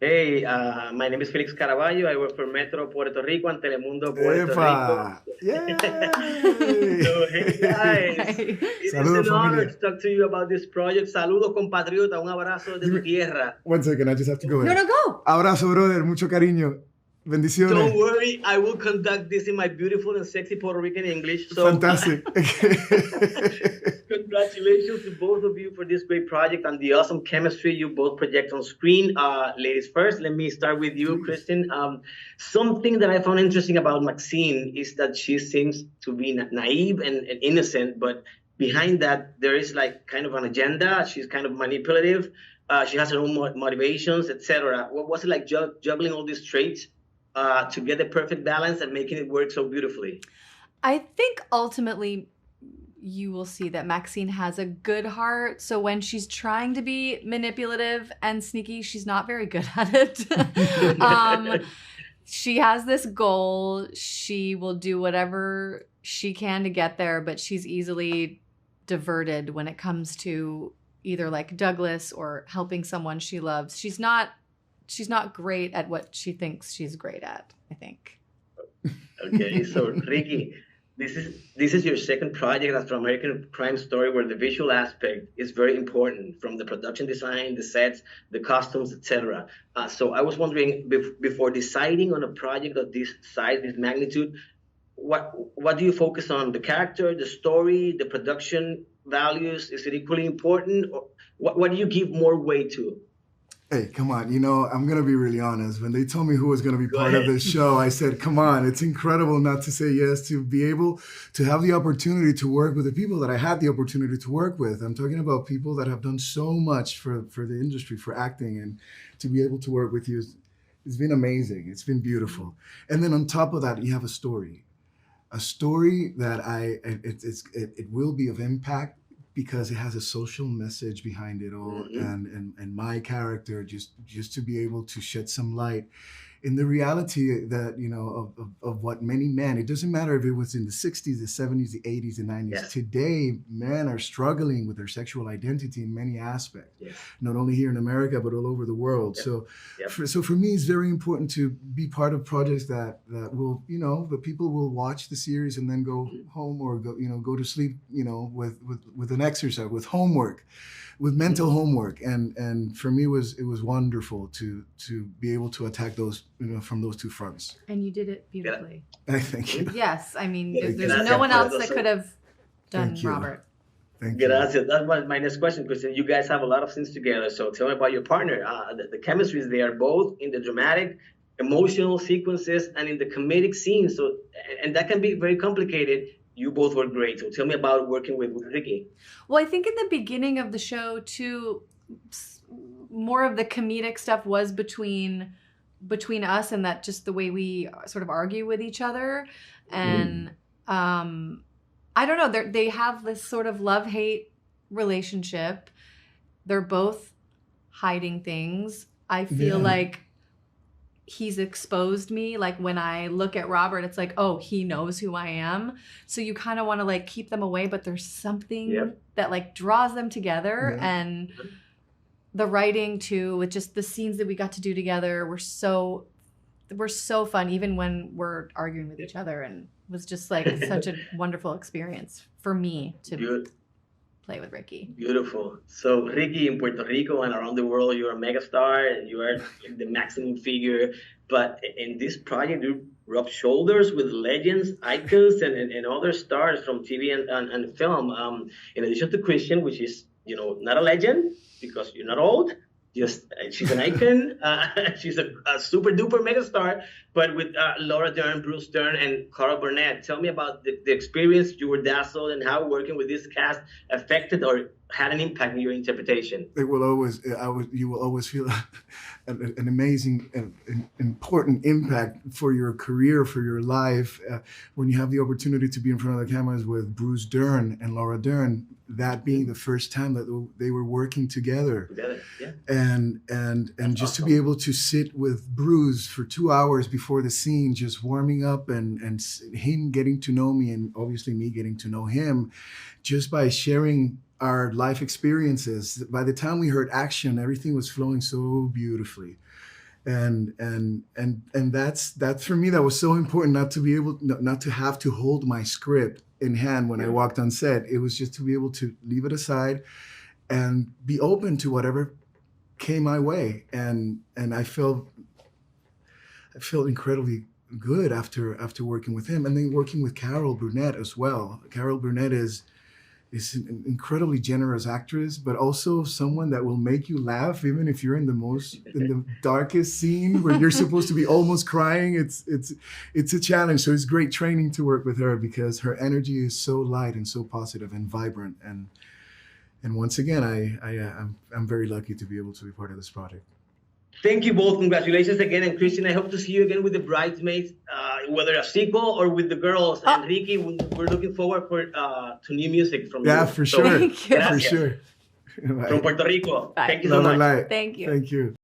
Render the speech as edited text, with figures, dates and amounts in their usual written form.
Hey, my name is Felix Caraballo. I work for Metro Puerto Rico and Telemundo Puerto Rico. ¡Epa! ¡Yay! So, hey guys, Hi. it is Saludos, an honor familia. to talk to you about this project. Saludos, compatriota, un abrazo de tu tierra. One second, I just have to go No, in. no, go. Abrazo, brother. Mucho cariño. Bendiciones. Don't worry, I will conduct this in my beautiful and sexy Puerto Rican English. So, Fantastic. congratulations to both of you for this great project and the awesome chemistry you both project on screen. Ladies first, let me start with you, Kristen. Something that I found interesting about Maxine is that she seems to be naive and innocent, but behind that, there is like kind of an agenda. She's kind of manipulative. She has her own motivations, etc. What was it like juggling all these traits to get the perfect balance and making it work so beautifully? I think ultimately you will see that Maxine has a good heart. So when she's trying to be manipulative and sneaky, she's not very good at it. She has this goal. She will do whatever she can to get there, but she's easily diverted when it comes to either like Douglas or helping someone she loves. She's not great at what she thinks she's great at, I think. Okay, so Ricky, this is your second project after American Crime Story, where the visual aspect is very important, from the production design, the sets, the costumes, etc. So I was wondering, before deciding on a project of this size, this magnitude, what do you focus on? The character, the story, the production values? Is it equally important, or what do you give more weight to? Hey, come on. You know, I'm going to be really honest. When they told me who was going to be part of this show, I said, come on, it's incredible not to say yes, to be able to have the opportunity to work with the people that I had the opportunity to work with. I'm talking about people that have done so much for the industry, for acting, and to be able to work with you, it's been amazing. It's been beautiful. And then on top of that, you have a story that it will be of impact, because it has a social message behind it all, and my character just to be able to shed some light in the reality that, you know, of what many men, it doesn't matter if it was in the 60s, the 70s, the 80s, the 90s. Yes. Today, men are struggling with their sexual identity in many aspects, Yes. not only here in America, but all over the world. Yep. So, Yep. so for me, it's very important to be part of projects that will, you know, the people will watch the series and then go home or go to sleep, you know, with an exercise, with homework, with mental homework. And for me, it was wonderful to be able to attack those, you know, from those two fronts. And you did it beautifully. Thank you. Yes, I mean, Gracias there's no one por else eso. that could have done Thank you. Robert. Thank you. Gracias. That's my next question, Kristen. You guys have a lot of scenes together, so tell me about your partner. The chemistry is there, both in the dramatic, emotional sequences and in the comedic scenes. So, and that can be very complicated. You both were great. So tell me about working with Ricky. Well, I think in the beginning of the show, too, more of the comedic stuff was between us, and that just the way we sort of argue with each other. And I don't know, they have this sort of love-hate relationship. They're both hiding things. I feel like he's exposed me. Like when I look at Robert, it's like, oh, he knows who I am. So you kind of want to like keep them away, but there's something that like draws them together. And the writing too, with just the scenes that we got to do together were so fun, even when we're arguing with each other, and it was just like such a wonderful experience for me to play with Ricky. Beautiful. So Ricky, in Puerto Rico and around the world, you're a megastar. You are the maximum figure. But in this project, you rub shoulders with legends, icons, and other stars from TV and film. In addition to Christian, which is, you know, not a legend because you're not old. She's an icon. She's a super duper megastar. But with Laura Dern, Bruce Dern, and Carl Burnett, tell me about the experience. You were dazzled, and how working with this cast affected or had an impact in your interpretation. It will always, you will always feel an amazing and important impact for your career, for your life, when you have the opportunity to be in front of the cameras with Bruce Dern and Laura Dern. That being the first time that they were working together, and just to be able to sit with Bruce for 2 hours before the scene, just warming up, and him getting to know me, and obviously me getting to know him, just by sharing our life experiences. By the time we heard action, everything was flowing so beautifully. And that's for me, that was so important, not to have to hold my script in hand when I walked on set. It was just to be able to leave it aside and be open to whatever came my way. And I felt incredibly good after working with him, and then working with Carol Burnett as well. Carol Burnett is an incredibly generous actress, but also someone that will make you laugh even if you're in the darkest scene where you're supposed to be almost crying. It's a challenge. So it's great training to work with her, because her energy is so light and so positive and vibrant. And once again, I'm very lucky to be able to be part of this project. Thank you both. Congratulations again. And Christian, I hope to see you again with the Bridesmaids, whether a sequel or with the girls. And Ricky, we're looking forward to new music from you. Yeah, for sure. Thank you. For sure. From Puerto Rico. Bye. Thank you so much. Bye. Thank you. Thank you.